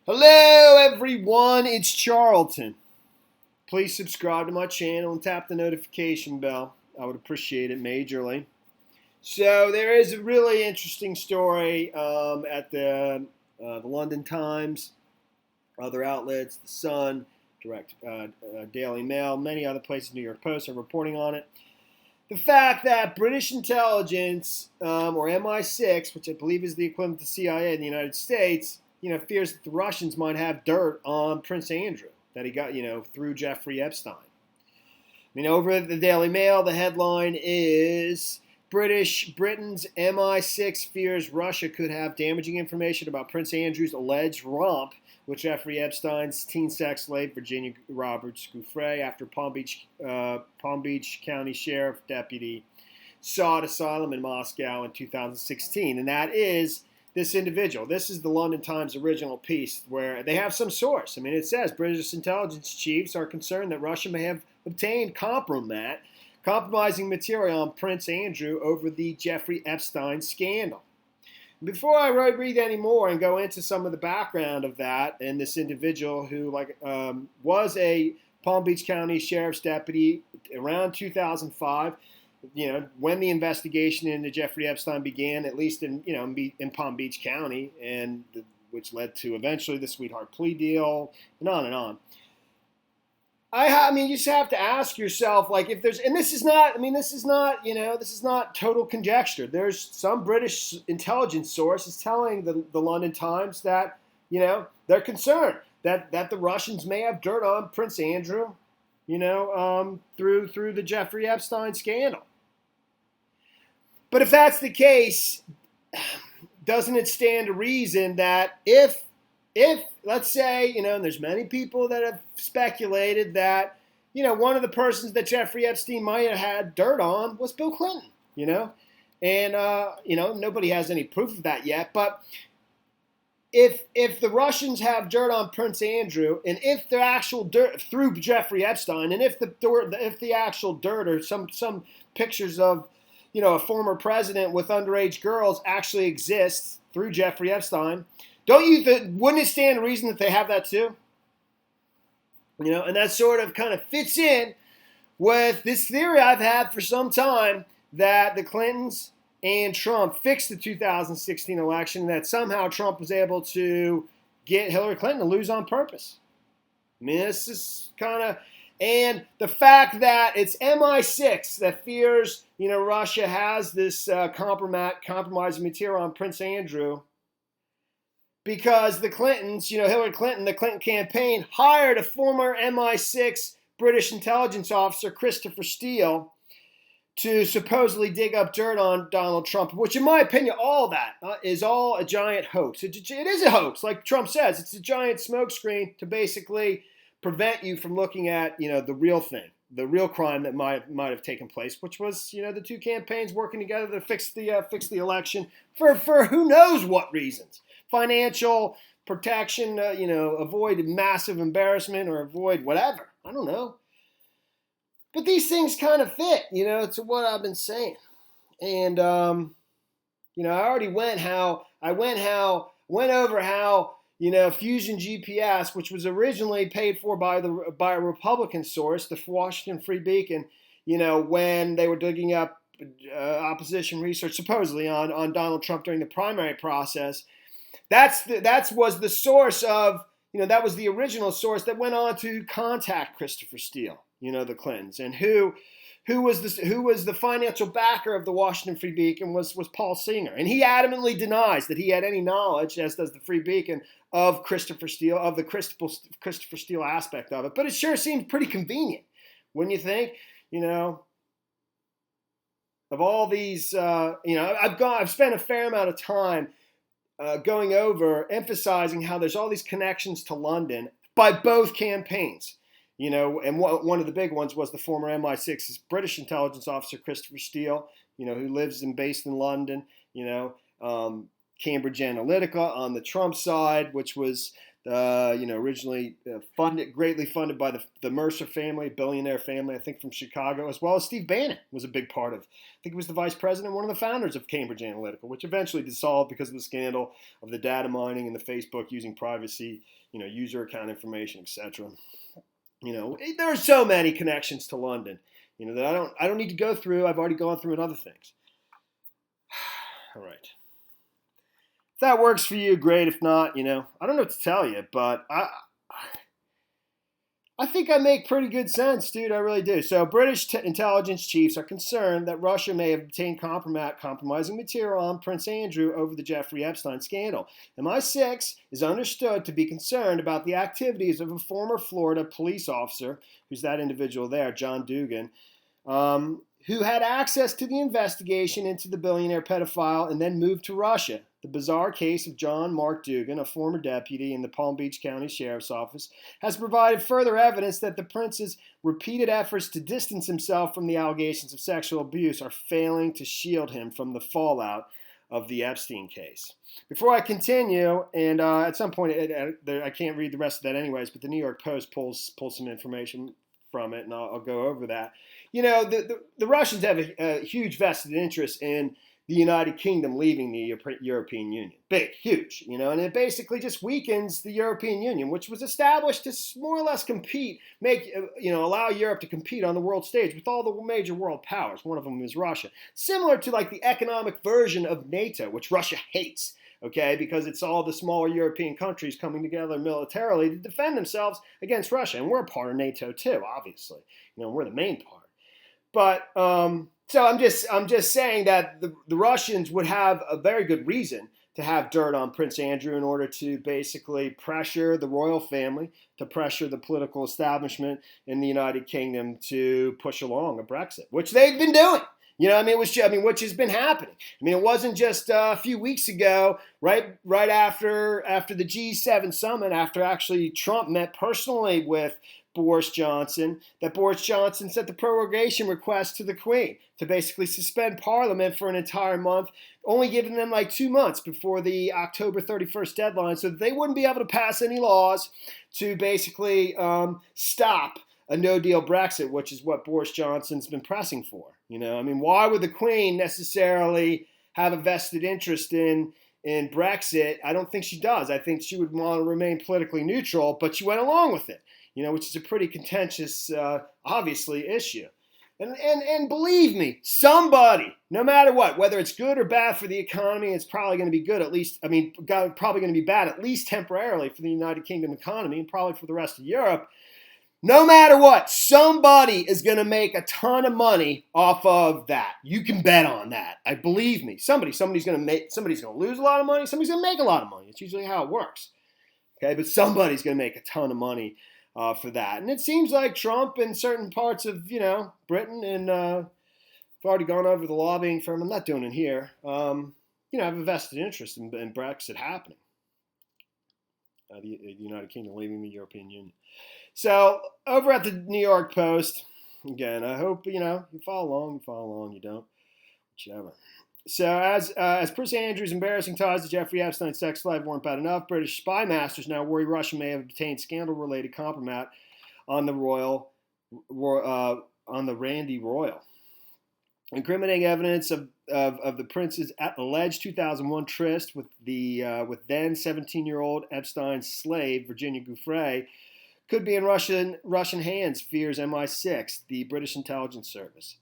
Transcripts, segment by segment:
Hello everyone, it's Charlton. Please subscribe to my channel and tap the notification bell. I would appreciate it majorly. So there is a really interesting story at the London Times, other outlets, The Sun, Daily Mail, many other places, New York Post are reporting on it. The fact that British intelligence, or MI6, which I believe is the equivalent to CIA in the United States, fears that the Russians might have dirt on Prince Andrew that he got, through Jeffrey Epstein. Over at the Daily Mail, the headline is Britain's MI6 fears Russia could have damaging information about Prince Andrew's alleged romp with Jeffrey Epstein's teen sex slave Virginia Roberts Giuffre after Palm Beach County Sheriff Deputy sought asylum in Moscow in 2016, and that is this individual. This is the London Times original piece where they have some source. It says British intelligence chiefs are concerned that Russia may have obtained compromising material on Prince Andrew over the Jeffrey Epstein scandal. Before I read any more and go into some of the background of that and this individual who was a Palm Beach County Sheriff's deputy around 2005, when the investigation into Jeffrey Epstein began, at least in Palm Beach County, and which led to eventually the sweetheart plea deal, and on and on. You just have to ask yourself, if there's, and this is not total conjecture. There's some British intelligence source is telling the London Times that, they're concerned that the Russians may have dirt on Prince Andrew, through the Jeffrey Epstein scandal. But if that's the case, doesn't it stand to reason that if let's say, and there's many people that have speculated that, one of the persons that Jeffrey Epstein might have had dirt on was Bill Clinton, and, nobody has any proof of that yet. But if the Russians have dirt on Prince Andrew, and if the actual dirt through Jeffrey Epstein, and if the actual dirt or some pictures of, a former president with underage girls actually exists through Jeffrey Epstein, wouldn't it stand to reason that they have that too? And that sort of kind of fits in with this theory I've had for some time that the Clintons and Trump fixed the 2016 election, and that somehow Trump was able to get Hillary Clinton to lose on purpose. This is kind of, and the fact that it's MI6 that fears, Russia has this compromising material on Prince Andrew, because the Clintons, Hillary Clinton, the Clinton campaign, hired a former MI6 British intelligence officer, Christopher Steele, to supposedly dig up dirt on Donald Trump, which in my opinion, all that is all a giant hoax. It is a hoax, like Trump says. It's a giant smokescreen to basically prevent you from looking at, the real thing, the real crime that might have taken place, which was, the two campaigns working together to fix the election for who knows what reasons. Financial protection, avoid massive embarrassment or avoid whatever. I don't know. But these things kind of fit, to what I've been saying. And, I already went over how, Fusion GPS, which was originally paid for by a Republican source, the Washington Free Beacon, when they were digging up opposition research supposedly on Donald Trump during the primary process. That was the source of, that was the original source that went on to contact Christopher Steele, the Clintons, and who was the financial backer of the Washington Free Beacon was Paul Singer, and he adamantly denies that he had any knowledge, as does the Free Beacon, of Christopher Steele, of the Christopher Steele aspect of it. But it sure seems pretty convenient, wouldn't you think? Of all these, I've spent a fair amount of time going over, emphasizing how there's all these connections to London by both campaigns. And one of the big ones was the former MI6 British intelligence officer Christopher Steele, who lives and based in London, Cambridge Analytica on the Trump side, which was originally greatly funded by the Mercer family, billionaire family, I think from Chicago, as well as Steve Bannon was a big part of. I think he was the vice president, one of the founders of Cambridge Analytica, which eventually dissolved because of the scandal of the data mining and the Facebook using privacy, user account information, etc. There are so many connections to London, that I don't need to go through. I've already gone through in other things. All right. If that works for you, great. If not, I don't know what to tell you, but I think I make pretty good sense, dude. I really do. So British intelligence chiefs are concerned that Russia may have obtained compromising material on Prince Andrew over the Jeffrey Epstein scandal. MI6 is understood to be concerned about the activities of a former Florida police officer, who's that individual there, John Dougan, who had access to the investigation into the billionaire pedophile and then moved to Russia. The bizarre case of John Mark Dougan, a former deputy in the Palm Beach County Sheriff's Office, has provided further evidence that the prince's repeated efforts to distance himself from the allegations of sexual abuse are failing to shield him from the fallout of the Epstein case. Before I continue, and at some point, I can't read the rest of that anyways, but the New York Post pulls some information from it, and I'll go over that. The Russians have a huge vested interest in the United Kingdom leaving the European Union. Big, huge, and it basically just weakens the European Union, which was established to more or less compete, allow Europe to compete on the world stage with all the major world powers. One of them is Russia. Similar to like the economic version of NATO, which Russia hates, okay, because it's all the smaller European countries coming together militarily to defend themselves against Russia. And we're a part of NATO too, obviously. We're the main part. But so I'm just saying that the Russians would have a very good reason to have dirt on Prince Andrew in order to basically pressure the royal family, to pressure the political establishment in the United Kingdom to push along a Brexit, which they've been doing. Which has been happening. It wasn't just a few weeks ago, right after the G7 summit, after actually Trump met personally with Boris Johnson, that Boris Johnson sent the prorogation request to the Queen to basically suspend Parliament for an entire month, only giving them like 2 months before the October 31st deadline, so that they wouldn't be able to pass any laws to basically stop a no-deal Brexit, which is what Boris Johnson's been pressing for. Why would the Queen necessarily have a vested interest in Brexit? I don't think she does. I think she would want to remain politically neutral, but she went along with it, which is a pretty contentious, obviously, issue. And believe me, somebody, no matter what, whether it's good or bad for the economy, it's probably going to be good at least, probably going to be bad at least temporarily for the United Kingdom economy and probably for the rest of Europe. No matter what, somebody is going to make a ton of money off of that. You can bet on that. I believe me. Somebody's going to lose a lot of money. Somebody's going to make a lot of money. It's usually how it works. Okay, but somebody's going to make a ton of money for that. And it seems like Trump and certain parts of, Britain, and I've already gone over the lobbying firm. I'm not doing it here. Have a vested interest in Brexit happening. The United Kingdom leaving the European Union. So over at the New York Post, again, I hope you follow along, you don't, whichever. So as Prince Andrew's embarrassing ties to Jeffrey Epstein sex slave weren't bad enough, British spy masters now worry Russia may have obtained scandal-related compromise on the Randy Royal. Incriminating evidence of the prince's alleged 2001 tryst with then 17-year-old Epstein's slave Virginia Giuffre could be in Russian hands, fears MI6, the British intelligence service.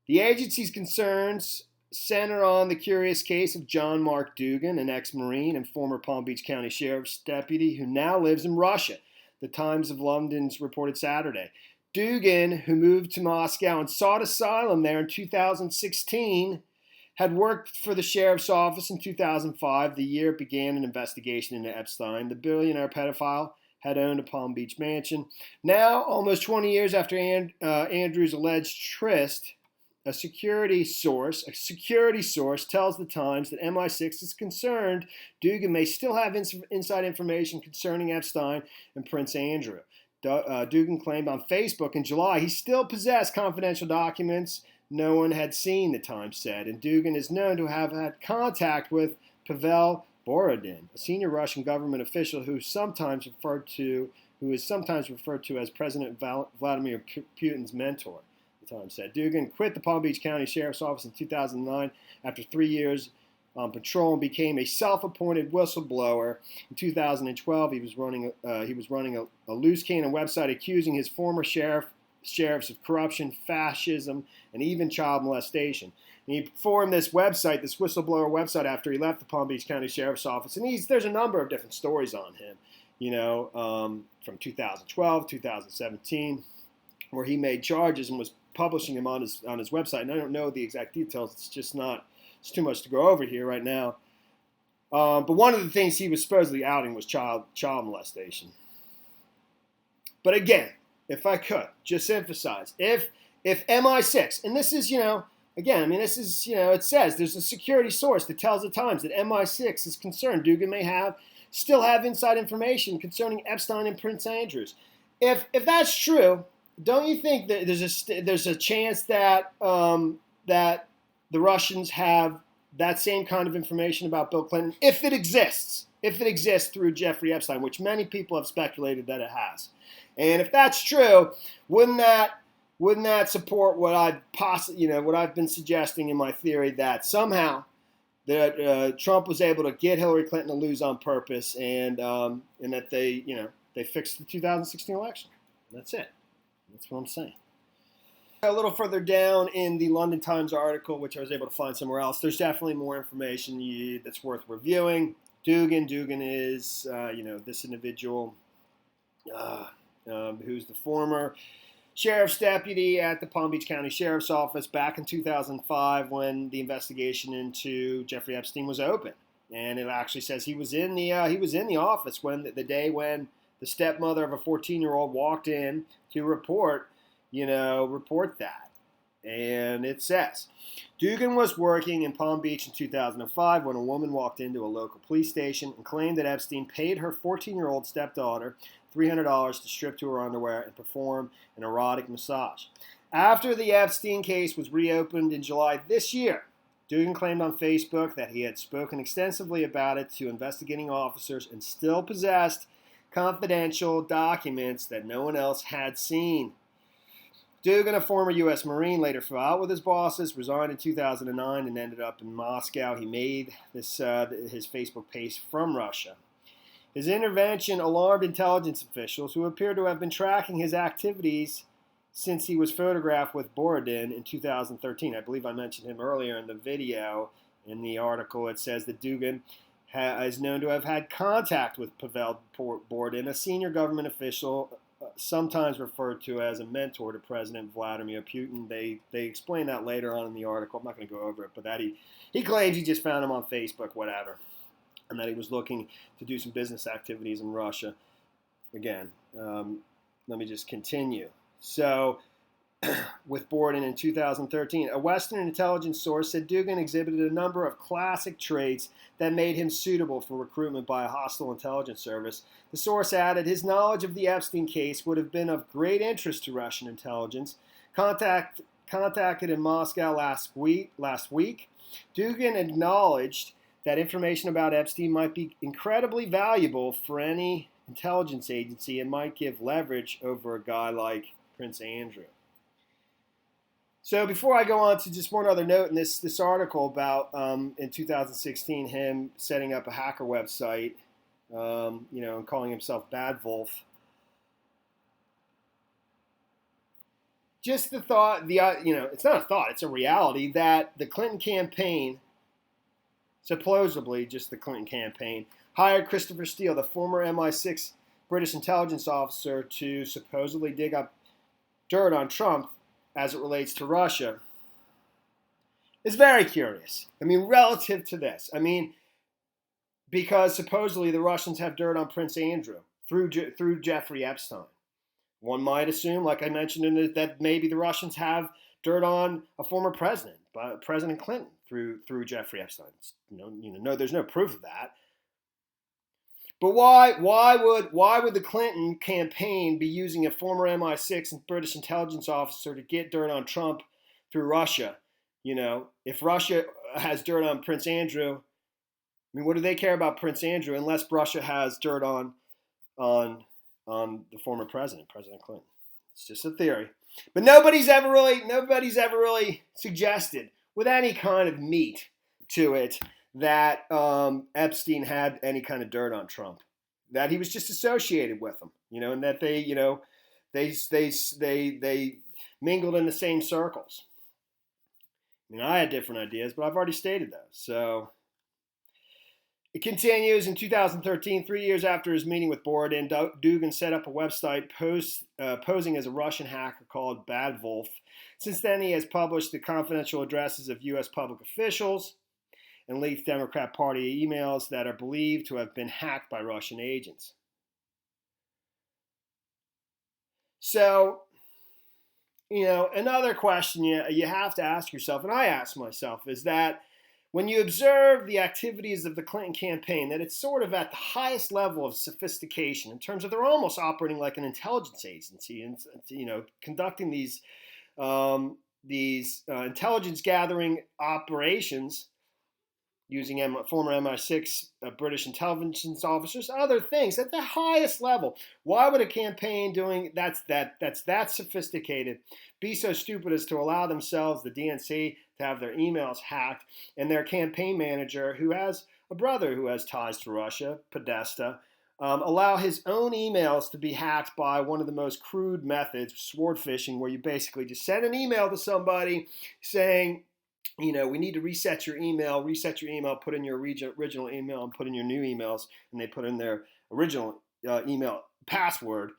The agency's concerns center on the curious case of John Mark Dougan, an ex-Marine and former Palm Beach County Sheriff's deputy who now lives in Russia, the Times of London's reported Saturday. Dougan, who moved to Moscow and sought asylum there in 2016, had worked for the sheriff's office in 2005, the year it began an investigation into Epstein. The billionaire pedophile had owned a Palm Beach mansion. Now, almost 20 years after Andrew's alleged tryst, a security source tells the Times that MI6 is concerned Dougan may still have inside information concerning Epstein and Prince Andrew. Dougan claimed on Facebook in July he still possessed confidential documents no one had seen, the Times said, and Dougan is known to have had contact with Pavel Borodin, a senior Russian government official who is sometimes referred to as President Vladimir Putin's mentor, the Times said. Dougan quit the Palm Beach County Sheriff's Office in 2009 after 3 years on patrol and became a self-appointed whistleblower. In 2012, he was running a loose cannon website accusing his former sheriffs of corruption, fascism, and even child molestation. And he formed this website, this whistleblower website, after he left the Palm Beach County Sheriff's Office. And there's a number of different stories on him, from 2012, 2017, where he made charges and was publishing them on his website. And I don't know the exact details. It's too much to go over here right now. But one of the things he was supposedly outing was child molestation. But again, if I could just emphasize, if MI6, and this is, this is, it says there's a security source that tells the Times that MI6 is concerned Dougan may still have inside information concerning Epstein and Prince Andrews. If that's true, don't you think that there's a chance that that the Russians have that same kind of information about Bill Clinton, if it exists through Jeffrey Epstein, which many people have speculated that it has? And if that's true, wouldn't that support what I've been suggesting in my theory that somehow that Trump was able to get Hillary Clinton to lose on purpose, and that they fixed the 2016 election. That's it. That's what I'm saying. A little further down in the London Times article, which I was able to find somewhere else, there's definitely more information that's worth reviewing. Dougan is, this individual who's the former sheriff's deputy at the Palm Beach County Sheriff's Office back in 2005 when the investigation into Jeffrey Epstein was open. And it actually says he was in the office when the day when the stepmother of a 14-year-old walked in to report that. And it says, Dougan was working in Palm Beach in 2005 when a woman walked into a local police station and claimed that Epstein paid her 14-year-old stepdaughter $300 to strip to her underwear and perform an erotic massage. After the Epstein case was reopened in July this year, Dougan claimed on Facebook that he had spoken extensively about it to investigating officers and still possessed confidential documents that no one else had seen. Dougan, a former U.S. Marine, later fell out with his bosses, resigned in 2009, and ended up in Moscow. He made his Facebook page from Russia. His intervention alarmed intelligence officials who appear to have been tracking his activities since he was photographed with Borodin in 2013. I believe I mentioned him earlier in the video. In the article, it says that Dougan is known to have had contact with Pavel Borodin, a senior government official, sometimes referred to as a mentor to President Vladimir Putin. They explain that later on in the article. I'm not going to go over it, but that he claims he just found him on Facebook, whatever, and that he was looking to do some business activities in Russia. Again, let me just continue. So, with Borodin in 2013, a Western intelligence source said Dougan exhibited a number of classic traits that made him suitable for recruitment by a hostile intelligence service. The source added his knowledge of the Epstein case would have been of great interest to Russian intelligence. Contacted in Moscow last week, Dougan acknowledged that information about Epstein might be incredibly valuable for any intelligence agency and might give leverage over a guy like Prince Andrew. So before I go on to just one other note in this article about in 2016 him setting up a hacker website, and calling himself Bad Wolf. Just the thought, it's not a thought, it's a reality that the Clinton campaign, supposedly just the Clinton campaign, hired Christopher Steele, the former MI6 British intelligence officer, to supposedly dig up dirt on Trump as it relates to Russia. It's very curious. Relative to this. Because supposedly the Russians have dirt on Prince Andrew through Jeffrey Epstein. One might assume, like I mentioned, that maybe the Russians have dirt on a former president, President Clinton, through Jeffrey Epstein. No, there's no proof of that. But why would the Clinton campaign be using a former MI6 and British intelligence officer to get dirt on Trump through Russia? If Russia has dirt on Prince Andrew, I mean, what do they care about Prince Andrew unless Russia has dirt on the former president, President Clinton? It's just a theory. But nobody's ever really suggested with any kind of meat to it that Epstein had any kind of dirt on Trump, that he was just associated with him, and that they mingled in the same circles. I mean, I had different ideas, but I've already stated those. So it continues. In 2013, 3 years after his meeting with Borodin, Dougan set up a website posing as a Russian hacker called Bad Wolf. Since then, he has published the confidential addresses of U.S. public officials and leaked Democrat Party emails that are believed to have been hacked by Russian agents. So, another question you have to ask yourself, and I ask myself, is that when you observe the activities of the Clinton campaign, that it's sort of at the highest level of sophistication in terms of they're almost operating like an intelligence agency and, conducting these intelligence gathering operations using former MI6 British intelligence officers, other things at the highest level. Why would a campaign doing that's that sophisticated be so stupid as to allow themselves, the DNC, to have their emails hacked, and their campaign manager, who has a brother who has ties to Russia, Podesta, allow his own emails to be hacked by one of the most crude methods, sword phishing, where you basically just send an email to somebody saying, we need to reset your email, put in your original email and put in your new emails, and they put in their original email password,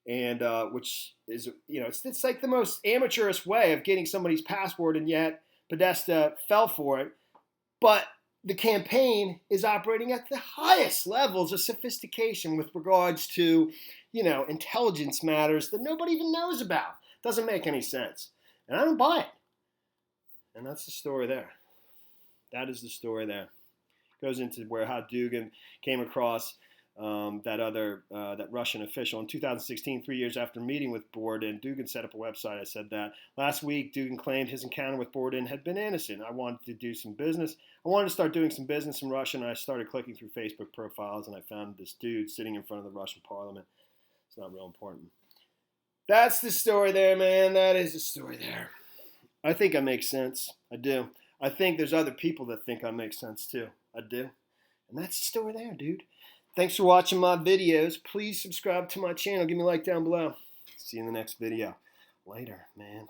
and which is, it's like the most amateurish way of getting somebody's password, and yet Podesta fell for it. But the campaign is operating at the highest levels of sophistication with regards to, intelligence matters that nobody even knows about. Doesn't make any sense. And I don't buy it. And that's the story there. That is the story there. Goes into how Dougan came across that Russian official. In 2016, 3 years after meeting with Borodin, Dougan set up a website. I said that. Last week, Dougan claimed his encounter with Borodin had been innocent. I wanted to start doing some business in Russia, and I started clicking through Facebook profiles, and I found this dude sitting in front of the Russian parliament. It's not real important. That's the story there, man. That is the story there. I think I make sense. I do. I think there's other people that think I make sense too. I do. And that's the story there, dude. Thanks for watching my videos. Please subscribe to my channel. Give me a like down below. See you in the next video. Later, man.